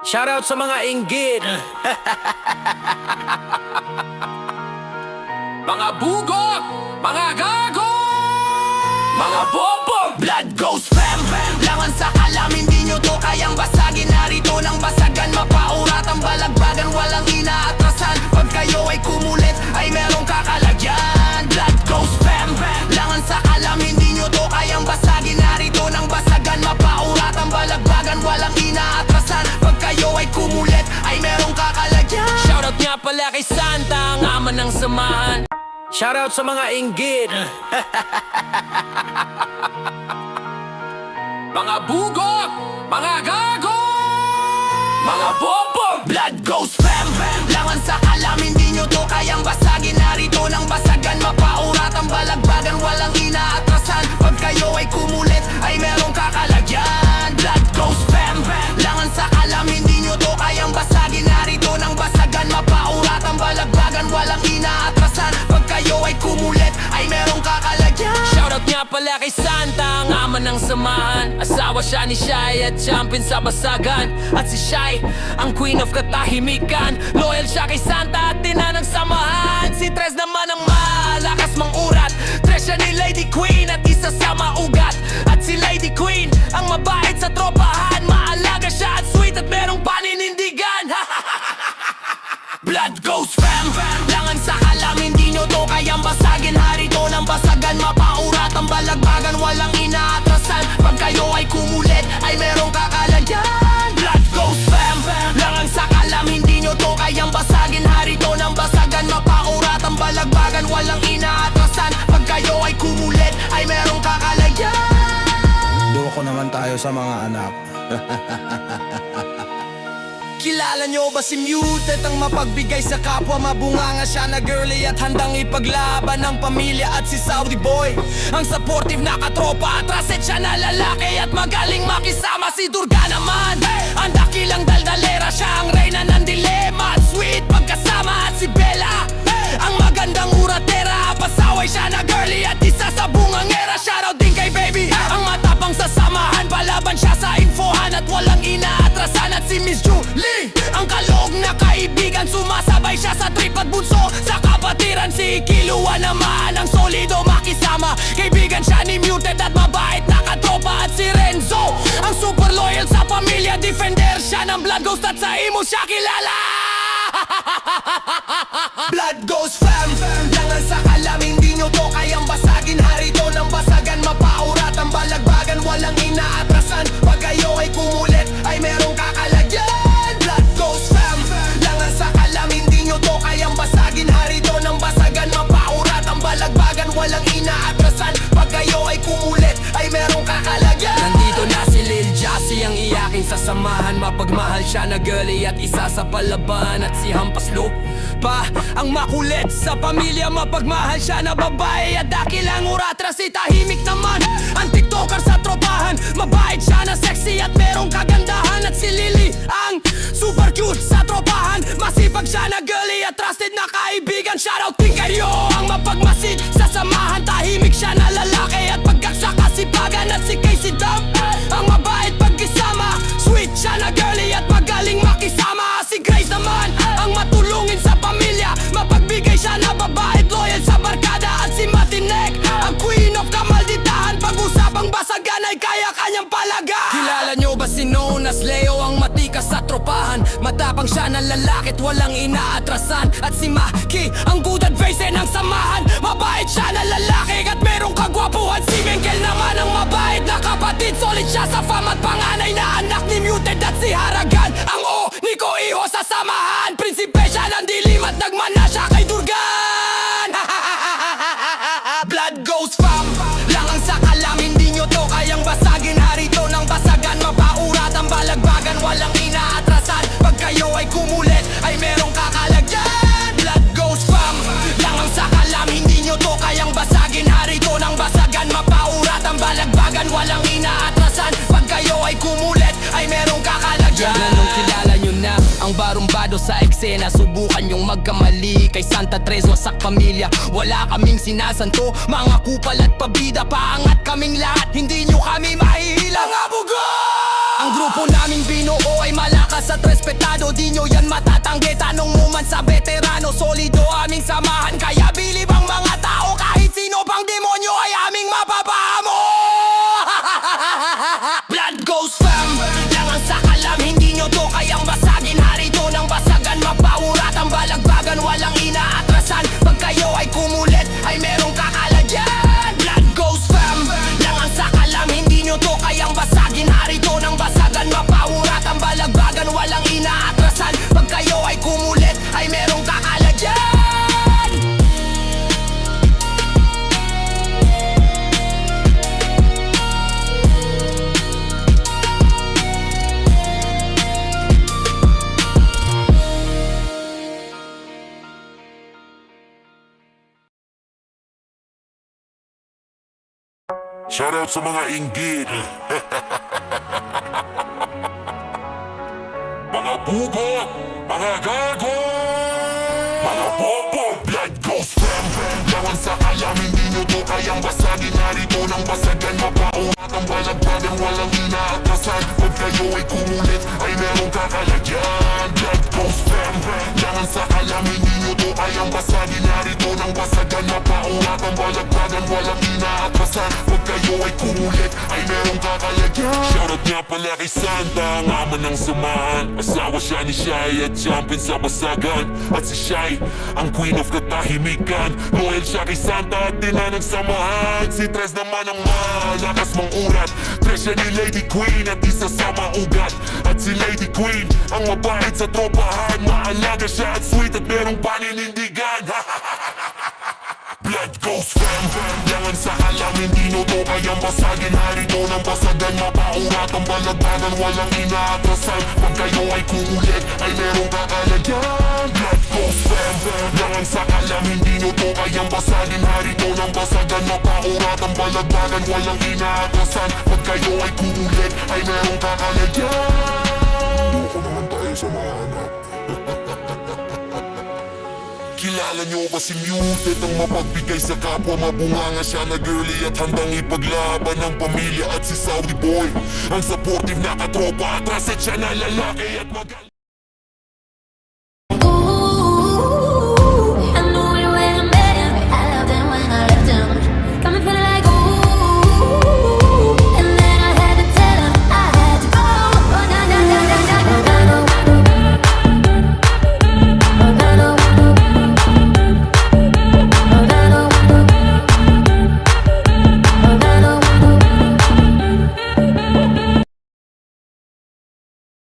Shoutout sa mga inggit. Mga bugok, mga gago, mga bobo. Blood goes fam. Langan sa kalam, hindi nyo to kayang basagin. Narito ng basagan, mapaurat ang balagbagan. Walang inaatrasan, pag kayo ay kumulit ay merong kakalagyan. Blood goes fam. Langan sa kalam, hindi nyo to kayang basagin. Narito ng basagan, mapaurat ang balagbagan. Walang inaatrasan, pag kayo ay kumulit ay merong kakalagyan. Shoutout nga pala kay Santa, ang ama ng samahan. Shoutout sa mga inggit. Mga bugok, mga gago, mga bobo. Blood goes fam. Langan sa kalam, hindi nyo to kayang basagin. Narito ng basagan, mapaurat ang balagbagan. Walang inaatrasan, pag kayo ay kumulit ay merong kakalagyan. Blood goes fam. Langan sa kalam, hindi nyo to kayang basagin. Narito ng basagan, mapaurat ang balagbagan. Walang inaatrasan, pag kayo ay kumulit ay merong kakalagyan. Shoutout nga pala kay Santa, ang ama ng samahan. Asawa siya ni Shai at champion sa basagan. At si Shai, ang queen of katahimikan. Loyal siya kay Santa at tina ng samahan. Si Tres naman ang malakas mangurat. Tres siya ni Lady Queen at isa sa maugat. At si Lady Queen, ang mabait sa tropahan. Maalaga siya at sweet at merong paninindigan. Blood goes fam. Langan sa kalam, hindi nyo to kayang basagin. Harito ng basagan, mapaurat ang balagbagan. Walang inaatrasan, pag kayo ay kumulit ay merong kakalagyan. Blood goes fam. Langan sa kalam, hindi nyo to kayang basagin. Harito ng basagan, mapaurat ang balagbagan. Walang inaatrasan, pag kayo ay kumulit ay merong kakalagyan. Doko naman tayo sa mga anak. Kilala nyo ba si Muted? Ang mapagbigay sa kapwa, mabunganga siya na girly at handang ipaglaban ng pamilya. At si Saudi Boy, ang supportive na katropa. Atraset siya na lalaki at magaling makisama. Si Durga naman, ang dakilang daldalera. Siya ang reyna ng dilema at sweet pagkasama. At si Bella, ang magandang uratera. Pasaway siya na girly at isa sa bungangera. Shoutout din kay Baby, ang matapang sa samahan. Palaban siya sa infohan at walang inaatrasan. At si Miss Julie, ang kalog na kaibigan. Sumasabay siya sa trip at bunso sa kapatiran. Si Kilua naman, ang solido makisama. Kaibigan siya ni Muted at mabait na katropa. At si Renzo, ang super loyal sa pamilya. Defender siya ng Blood Ghost at sa imo siya kilala. Blood goes fam. Langan sa kalam, hindi nyo to kayang basagin. Harito ng basagan, mapaurat ang balagbagan. Walang inaatrasan, pag kayo ay kumulit ay merong kakalagyan. Blood goes fam. Langan sa kalam, hindi nyo to kayang basagin. Harito ng basagan, mapaurat ang balagbagan. Walang inaatrasan, pag kayo ay kumulit ay merong kakalagyan. Nandito na si Lil Jassy, ang iyaking sasamahan. Mapagmahal siya na girly at isa sa palaban. At si Hampas Lupa, ang makulit sa pamilya. Mapagmahal siya na babae at dakilang uratra. Si Tahimik naman, ang tiktoker sa tropahan. Mabait siya na sexy at merong kagandahan. At si Lily, ang super cute sa tropahan. Masipag siya na girly at trusted na kaibigan. Shoutout din kayo, ang mapagmasid sa samahan. Tahimik siya na lalaki at pagkaksa kasipagan. At si Casey Dub, ang mabait pagkisama. Sweet siya na girly at magaling makisama. Si Grace naman, ang matulungin sa pamilya. Mapagbigay siya na babae, loyal sa barkada. At si Matinek, ang queen of kamalditahan. Pag-usapang basagan ay kaya kanyang palaga. Kilala nyo ba si known as Leo, ang matikas sa tropahan? Matapang siya na lalaki at walang inaatrasan. At si Maki, ang good advice ng samahan. Mabait siya na lalaki at merong kagwapuhan. Si Mengkel naman, ang mabait na kapatid. Solid siya sa fam at panganay na anak ni Muted. At si Haragan, ang Nico Iho sa samahan. Prinsipe siya ng dilim at nagmana siya kay Durgan. Blood goes fam. Langang sa kalam, hindi nyo to kayang basagin. Harito ng basagan, mapaurat ang balagbagan. Walang inaatrasan, pag kayo ay kumulit ay merong kakalagyan. Blood goes fam. Langang sa kalam, hindi nyo to kayang basagin. Harito ng basagan, mapaurat ang balagbagan. Walang inaatrasan, pag kayo ay kumulit ay merong kakalagyan. Anong kilala nyo na ang barumbado sa eksena? Subukan yung magkamali kay Santa Tres, wasak pamilya. Wala kaming sinasanto, mga kupal at pabida. Paangat kaming lahat, hindi nyo kami mahihila. Mga bugo! Ang grupo naming binuo ay malakas sa tres di nyo yan matatanggi. Tanong mo man sa veterano, solido aming samahan. Kaya bilib ang mga tao, kahit sino pang demonyo ay aming mapapahamo. Blood goes fam, langang sa kalam, hindi nyo to kayang basagin. Hari to ng basagan, mapaurat ang balagbagan, walang inaatrasan. Pag kayo ay kumulit, ay merong kakalagyan. Blood goes fam, langang sa kalam, hindi nyo to kayang basagin. Hari to ng basagan, mapaurat ang balagbagan, walang inaatrasan. Pag kayo ay kumulit, ay merong kakalagyan. Shoutout sa mga inggit. Mga bugot, mga gago, mga bobo. Blood goes fam, lawan sa kalam, hindi nyo to kayang basagin. Narito ng basagan, mapaurat ang balagbagan, walang inaatrasan. Pag kayo ay kumulit, ay merong kakalagyan. Blood goes fam, lawan sa kalam, hindi nyo to kayang basagin. Narito ng basagan, mapaurat ang balagbagan, walang inaatrasan. Pag kayo ay kumulit, ay merong kakalagyan. Shoutout nga pala kay Santa, ang ama ng samahan. Asawa siya ni Shai at champion sa basagan. At si Shai, ang queen of katahimikan. Loyal siya kay Santa at tina ng samahan. Si Tres naman ang malakas mang urat. Tres siya ni Lady Queen at isa sa maugat. At si Lady Queen, ang mabait sa tropahan. Maalaga siya at sweet at merong paninindigan. Blood goes fam, langan sa kalam, hindi nyo to kayang basagin. Hari to ng basagan, mapaurat ang balagbagan, walang inaatrasan. Pag kayo ay kumulit, ay merong kakalagyan. Blood goes fam, langan sa kalam, hindi nyo to kayang basagin. Hari to ng basagan, mapaurat ang balagbagan, walang inaatrasan. Pag kayo ay kumulit, ay merong kakalagyan. Doko naman tayo sa mga anak. Kilala nyo ba si Muted, ang mapagbigay sa kapwa? Mabunganga siya na girly at handang ipaglaban ng pamilya. At si Saudi Boy, ang supportive na katropa, atras at siya na lalaki at magaling.